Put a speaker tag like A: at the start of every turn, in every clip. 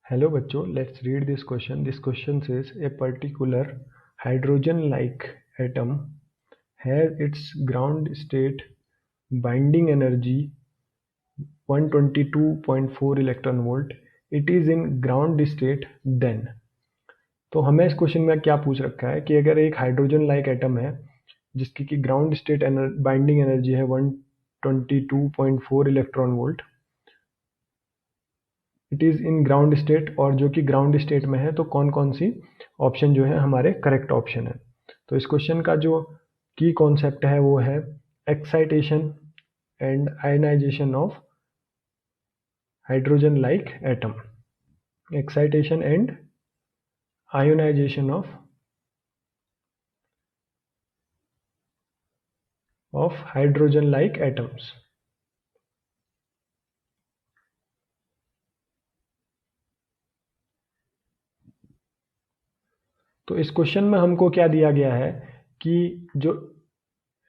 A: Hello बच्चों, let's read this question. This question says a particular hydrogen-like atom has its ground state binding energy 122.4 electron volt. It is in ground state then. तो हमें इस question में क्या पूछ रखा है कि अगर एक हाइड्रोजन लाइक एटम है जिसकी की ग्राउंड स्टेट बाइंडिंग एनर्जी है 122.4 electron volt, it is in ground state, और जो कि ग्राउंड स्टेट में है, तो कौन कौन सी ऑप्शन जो है हमारे करेक्ट ऑप्शन है। तो इस क्वेश्चन का जो की कॉन्सेप्ट है वो है excitation and ionization of hydrogen like atom. Excitation and ionization of hydrogen like atoms. तो इस क्वेश्चन में हमको क्या दिया गया है कि जो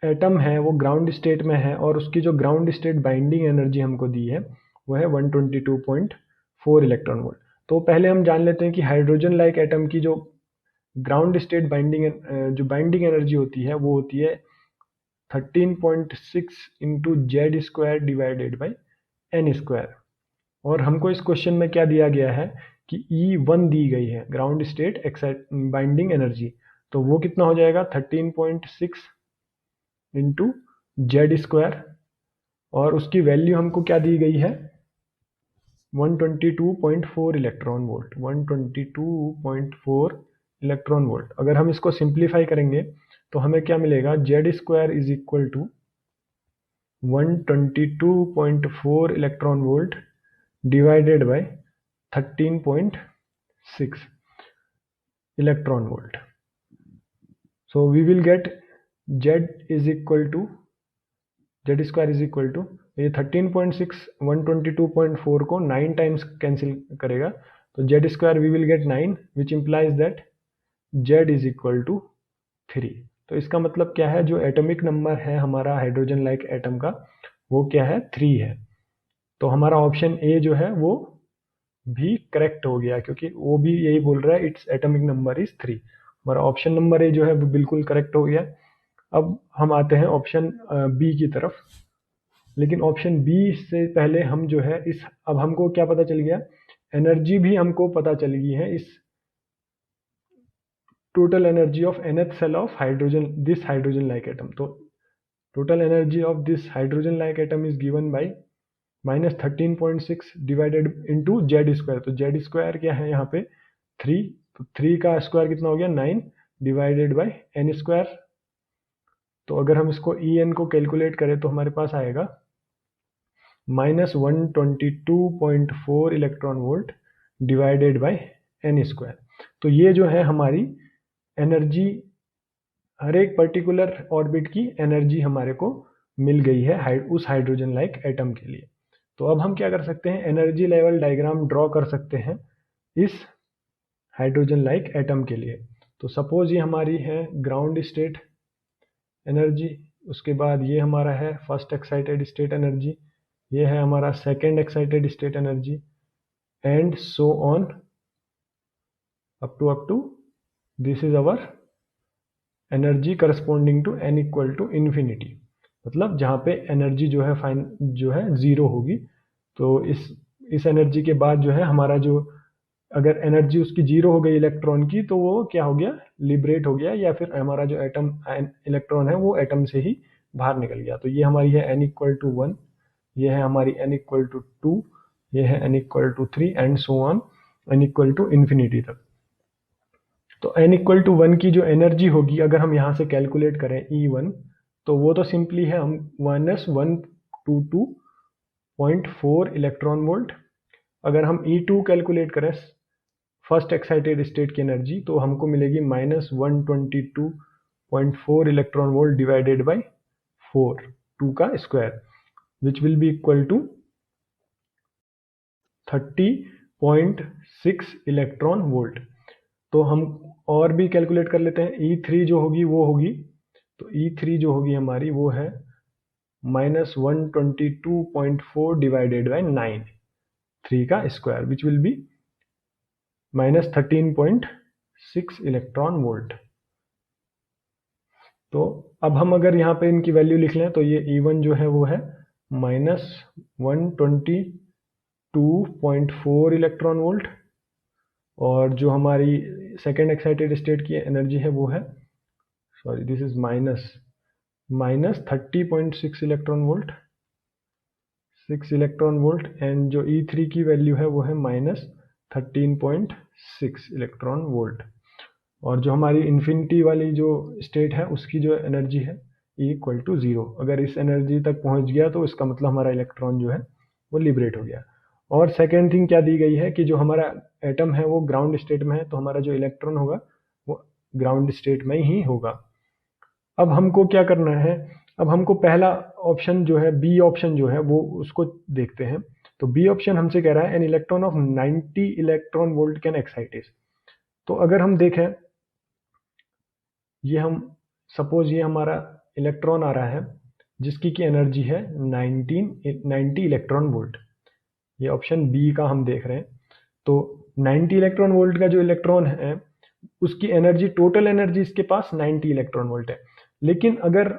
A: एटम है वो ग्राउंड स्टेट में है और उसकी जो ग्राउंड स्टेट बाइंडिंग एनर्जी हमको दी है वो है 122.4 इलेक्ट्रॉन वोल्ट। तो पहले हम जान लेते हैं कि हाइड्रोजन लाइक एटम की जो ग्राउंड स्टेट बाइंडिंग एनर्जी होती है वो होती है 13.6 into Z square divided by N square. और हमको इस क्वेश्चन में क्या दिया गया है कि E1 दी गई है ग्राउंड स्टेट बाइंडिंग एनर्जी, तो वो कितना हो जाएगा 13.6 इंटू जेड स्क्वायर, और उसकी वैल्यू हमको क्या दी गई है 122.4 इलेक्ट्रॉन वोल्ट। 122.4 electron volt. अगर हम इसको सिंप्लीफाई करेंगे तो हमें क्या मिलेगा, Z square is equal to 122.4 electron volt divided by 13.6 electron volt. So we will get Z is equal to Z square is equal to, ये 13.6 122.4 को 9 टाइम्स कैंसिल करेगा, तो Z square we will get 9 which implies that Z is equal to 3। तो इसका मतलब क्या है, जो एटॉमिक नंबर है हमारा हाइड्रोजन लाइक एटम का वो क्या है 3 है। तो हमारा ऑप्शन ए जो है वो भी करेक्ट हो गया, क्योंकि वो भी यही बोल रहा है इट्स एटॉमिक नंबर इज 3। हमारा ऑप्शन नंबर ए जो है वो बिल्कुल करेक्ट हो गया। अब हम आते हैं ऑप्शन बी की तरफ, लेकिन ऑप्शन बी से पहले हम जो है अब हमको क्या पता चल गया, एनर्जी भी हमको पता चल गई है इस total energy of nth shell of hydrogen this hydrogen like atom. तो total energy of this hydrogen like atom is given by -13.6 divided into Z square. तो जेड स्क्वायर क्या है यहाँ पे 3, तो 3 का स्क्वायर कितना हो गया 9 डिवाइडेड बाई एन स्क्वायर। तो अगर हम इसको ई एन को कैलकुलेट करें तो हमारे पास आएगा -122.4 electron volt divided by N square. तो ये जो है हमारी एनर्जी, हर एक पर्टिकुलर ऑर्बिट की एनर्जी हमारे को मिल गई है उस हाइड्रोजन लाइक एटम के लिए। तो अब हम क्या कर सकते हैं, एनर्जी लेवल डायग्राम ड्रॉ कर सकते हैं इस हाइड्रोजन लाइक एटम के लिए। तो सपोज ये हमारी है ग्राउंड स्टेट एनर्जी, उसके बाद ये हमारा है फर्स्ट एक्साइटेड स्टेट एनर्जी, ये है हमारा second excited state energy, and so on up to this is our energy corresponding to n equal to infinity. मतलब जहाँ पे एनर्जी जो है जो है जीरो होगी, तो इस एनर्जी के बाद जो है हमारा जो, अगर एनर्जी उसकी जीरो हो गई इलेक्ट्रॉन की, तो वो क्या हो गया, लिबरेट हो गया, या फिर हमारा जो एटम इलेक्ट्रॉन है वो एटम से ही बाहर निकल गया। तो ये हमारी है n इक्वल टू 1, ये है हमारी n इक्वल टू 2, ये है n equal to 3 and so on n equal to infinity तक। तो n इक्वल टू 1 की जो एनर्जी होगी, अगर हम यहाँ से कैलकुलेट करें E1, तो वो तो सिंपली है हम -122.4 इलेक्ट्रॉन वोल्ट। अगर हम E2 कैलकुलेट करें फर्स्ट एक्साइटेड स्टेट की एनर्जी, तो हमको मिलेगी -122.4 इलेक्ट्रॉन वोल्ट डिवाइडेड बाई 4, 2 का square, which will be equal to 30.6 electron volt. तो हम और भी कैलकुलेट कर लेते हैं, E3 जो होगी वो होगी, तो E3 जो होगी हमारी वो है -122.4 डिवाइडेड बाई 9, 3 का square, which will B -13.6 electron volt. तो अब हम अगर यहाँ पे इनकी वैल्यू लिख लें तो ये E1 जो है वो है -122.4 इलेक्ट्रॉन वोल्ट, और जो हमारी सेकेंड एक्साइटेड स्टेट की एनर्जी है वो है, sorry this is -30.6 electron volt, 6 electron volt, and जो E3 की वैल्यू है वो है -13.6 इलेक्ट्रॉन वोल्ट। और जो हमारी इन्फिनिटी वाली जो स्टेट है उसकी जो एनर्जी है E=0। अगर इस एनर्जी तक पहुंच गया तो इसका मतलब हमारा इलेक्ट्रॉन जो है वो लिबरेट हो गया। और सेकेंड थिंग क्या दी गई है कि जो हमारा एटम है वो ग्राउंड स्टेट में है, तो हमारा जो इलेक्ट्रॉन होगा वो ग्राउंड स्टेट में ही होगा। अब हमको क्या करना है, अब हमको पहला ऑप्शन जो है, बी ऑप्शन जो है वो उसको देखते हैं। तो बी ऑप्शन हमसे कह रहा है an electron of 90 electron volt can excite it. तो अगर हम देखें, ये हम सपोज ये हमारा इलेक्ट्रॉन आ रहा है जिसकी की एनर्जी है 90 इलेक्ट्रॉन वोल्ट, ये ऑप्शन बी का हम देख रहे हैं। तो 90 इलेक्ट्रॉन वोल्ट का जो इलेक्ट्रॉन है उसकी एनर्जी, टोटल एनर्जी इसके पास 90 इलेक्ट्रॉन वोल्ट है। लेकिन अगर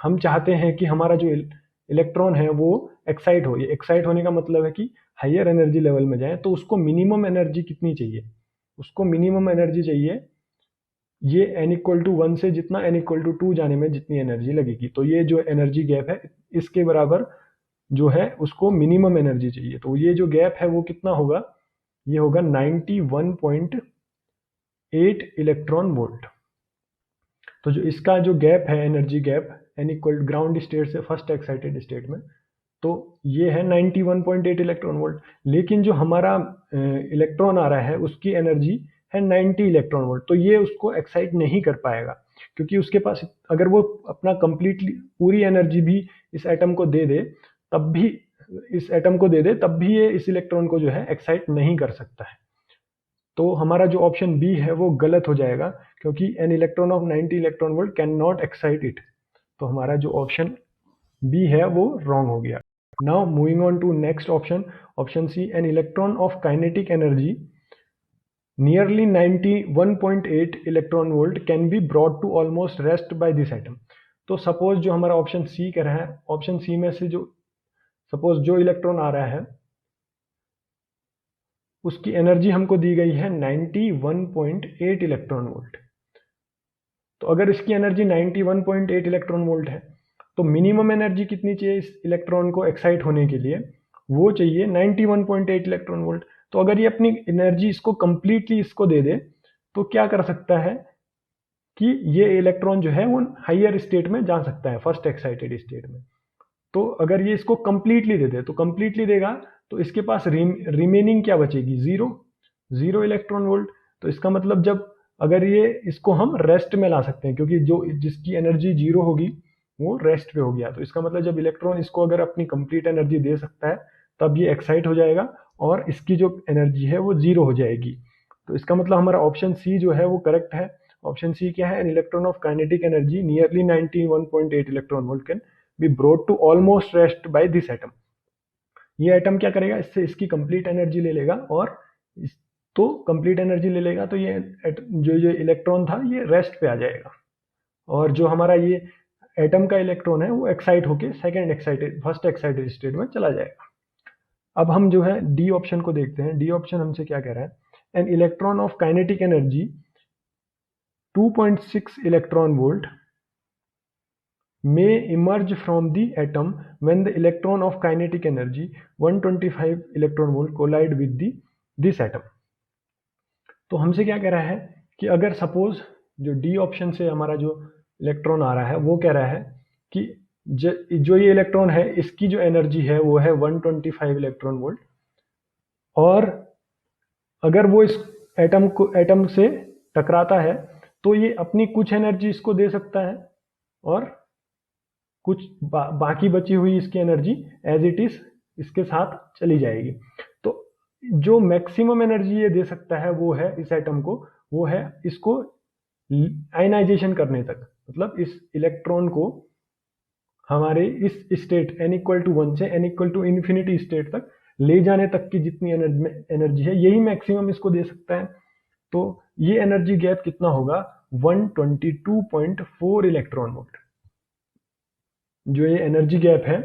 A: हम चाहते हैं कि हमारा जो इलेक्ट्रॉन है वो एक्साइट हो, ये एक्साइट होने का मतलब है कि हायर एनर्जी लेवल में जाए, तो उसको मिनिमम एनर्जी कितनी चाहिए, उसको मिनिमम एनर्जी चाहिए ये n=1 से जितना n=2 जाने में जितनी एनर्जी लगेगी। तो ये जो एनर्जी गैप है इसके बराबर जो है उसको मिनिमम एनर्जी चाहिए। तो ये जो गैप है वो कितना होगा, ये होगा 91.8 इलेक्ट्रॉन वोल्ट। तो जो इसका जो गैप है, एनर्जी गैप n=ग्राउंड स्टेट से फर्स्ट एक्साइटेड स्टेट में, तो ये है 91.8 इलेक्ट्रॉन वोल्ट। लेकिन जो हमारा इलेक्ट्रॉन आ रहा है उसकी एनर्जी है 90 इलेक्ट्रॉन वोल्ट, तो ये उसको एक्साइट नहीं कर पाएगा, क्योंकि उसके पास अगर वो अपना कंप्लीटली पूरी एनर्जी भी इस एटम को दे दे तब भी ये इस इलेक्ट्रॉन को जो है एक्साइट नहीं कर सकता है। तो हमारा जो ऑप्शन बी है वो गलत हो जाएगा, क्योंकि N electron of 90 electron volt can not excite it. तो हमारा जो ऑप्शन बी है वो रॉन्ग हो गया। Now moving on to next option, option C, an electron of kinetic energy nearly 91.8 electron volt can be brought to almost rest by this atom. तो suppose जो हमारा ऑप्शन सी कह रहा है, ऑप्शन सी में से जो सपोज जो इलेक्ट्रॉन आ रहा है उसकी एनर्जी हमको दी गई है 91.8 इलेक्ट्रॉन वोल्ट। तो अगर इसकी एनर्जी 91.8 इलेक्ट्रॉन वोल्ट है तो मिनिमम एनर्जी कितनी चाहिए इस इलेक्ट्रॉन को एक्साइट होने के लिए, वो चाहिए 91.8 इलेक्ट्रॉन वोल्ट। तो अगर ये अपनी एनर्जी इसको कंप्लीटली इसको दे दे तो क्या कर सकता है कि ये इलेक्ट्रॉन जो है वो हायर स्टेट में जा सकता है, फर्स्ट एक्साइटेड स्टेट में। तो अगर ये इसको कंप्लीटली दे दे, तो कंप्लीटली देगा तो इसके पास रिमेनिंग क्या बचेगी, जीरो इलेक्ट्रॉन वोल्ट। तो इसका मतलब जब अगर ये इसको हम रेस्ट में ला सकते हैं, क्योंकि जो जिसकी एनर्जी जीरो होगी वो रेस्ट पे हो गया, तो इसका मतलब जब इलेक्ट्रॉन इसको अगर अपनी कंप्लीट एनर्जी दे सकता है तब ये एक्साइट हो जाएगा और इसकी जो एनर्जी है वो जीरो हो जाएगी। तो इसका मतलब हमारा ऑप्शन सी जो है वो करेक्ट है। ऑप्शन सी क्या है, an electron of kinetic energy nearly 91.8 electron volt can be brought to almost rest by this atom. ये एटम क्या करेगा, इससे इसकी कंप्लीट एनर्जी ले लेगा और तो कंप्लीट एनर्जी ले लेगा तो ये जो इलेक्ट्रॉन था ये रेस्ट पे आ जाएगा, और जो हमारा ये एटम का इलेक्ट्रॉन है वो एक्साइट होके फर्स्ट एक्साइटेड स्टेट में चला जाएगा। अब हम जो है डी ऑप्शन को देखते हैं। डी ऑप्शन हमसे क्या कह रहा है, an electron of kinetic energy 2.6 electron volt may emerge from the atom when the electron of kinetic energy 125 electron volt collide with this atom। तो हमसे क्या कह रहा है कि अगर सपोज जो डी ऑप्शन से हमारा जो इलेक्ट्रॉन आ रहा है वो कह रहा है कि जो ये इलेक्ट्रॉन है इसकी जो एनर्जी है वो है 125 इलेक्ट्रॉन वोल्ट, और अगर वो इस एटम से टकराता है तो ये अपनी कुछ एनर्जी इसको दे सकता है और कुछ बाकी बची हुई इसकी एनर्जी एज इट इज इसके साथ चली जाएगी। तो जो मैक्सिमम एनर्जी ये दे सकता है वो है इस एटम को, वो है इसको आयनाइजेशन करने तक, मतलब इस इलेक्ट्रॉन को हमारे इस स्टेट n=1 से n=∞ स्टेट तक ले जाने तक की जितनी एनर्जी है यही मैक्सिमम इसको दे सकता है। तो ये एनर्जी गैप कितना होगा, 122.4 इलेक्ट्रॉन वोल्ट। जो ये एनर्जी गैप है,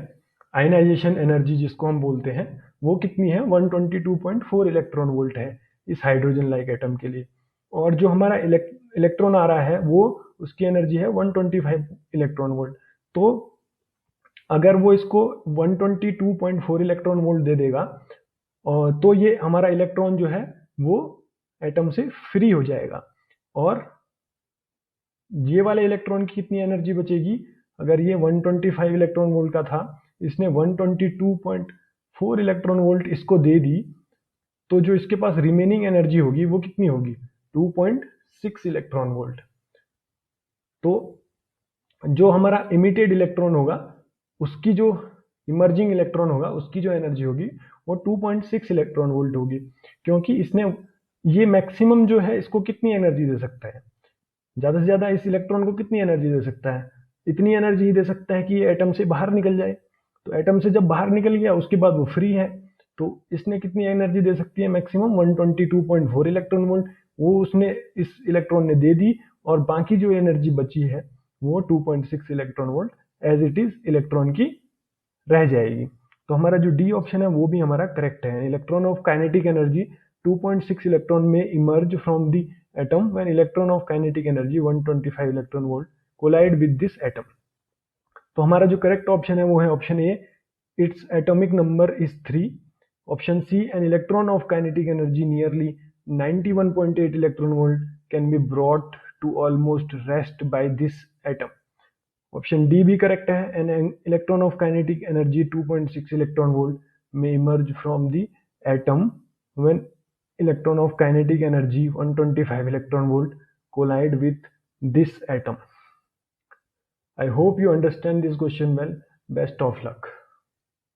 A: आयनाइजेशन एनर्जी जिसको हम बोलते हैं, वो कितनी है, 122.4 इलेक्ट्रॉन वोल्ट है इस हाइड्रोजन लाइक एटम के लिए। और जो हमारा इलेक्ट्रॉन आ रहा है वो उसकी एनर्जी है 125 इलेक्ट्रॉन वोल्ट। तो अगर वो इसको 122.4 इलेक्ट्रॉन वोल्ट दे देगा और तो ये हमारा इलेक्ट्रॉन जो है वो एटम से फ्री हो जाएगा। और ये वाले इलेक्ट्रॉन की कितनी एनर्जी बचेगी, अगर ये 125 इलेक्ट्रॉन वोल्ट का था, इसने 122.4 इलेक्ट्रॉन वोल्ट इसको दे दी, तो जो इसके पास रिमेनिंग एनर्जी होगी वो कितनी होगी, 2.6 इलेक्ट्रॉन वोल्ट। तो जो हमारा इमिटेड इलेक्ट्रॉन होगा उसकी जो इमर्जिंग इलेक्ट्रॉन होगा उसकी जो एनर्जी होगी वो 2.6 इलेक्ट्रॉन वोल्ट होगी, क्योंकि इसने ये मैक्सिमम जो है इसको कितनी एनर्जी दे सकता है, ज्यादा से ज्यादा इस इलेक्ट्रॉन को कितनी एनर्जी दे सकता है, इतनी एनर्जी ही दे सकता है कि ये एटम से बाहर निकल जाए। तो एटम से जब बाहर निकल गया उसके बाद वो फ्री है, तो इसने कितनी एनर्जी दे सकती है, मैक्सिमम 122.4 इलेक्ट्रॉन वोल्ट। वो उसने इस इलेक्ट्रॉन ने दे दी और बाकी जो एनर्जी बची है वो 2.6 electron volt as it is electron की रह जाएगी। तो हमारा जो डी ऑप्शन है वो भी हमारा करेक्ट है। Electron of kinetic energy 2.6 electron may emerge from the atom when electron of kinetic energy 125 electron volt collide with this atom. तो हमारा जो करेक्ट ऑप्शन है वो है option A, it's atomic number is 3। Option C, an electron of kinetic energy nearly 91.8 electron volt can be brought to almost rest by this atom. Option D भी correct है, an electron of kinetic energy 2.6 electron volt में emerge from the atom when electron of kinetic energy 125 electron volt collide with this atom. I hope you understand this question well. Best of luck.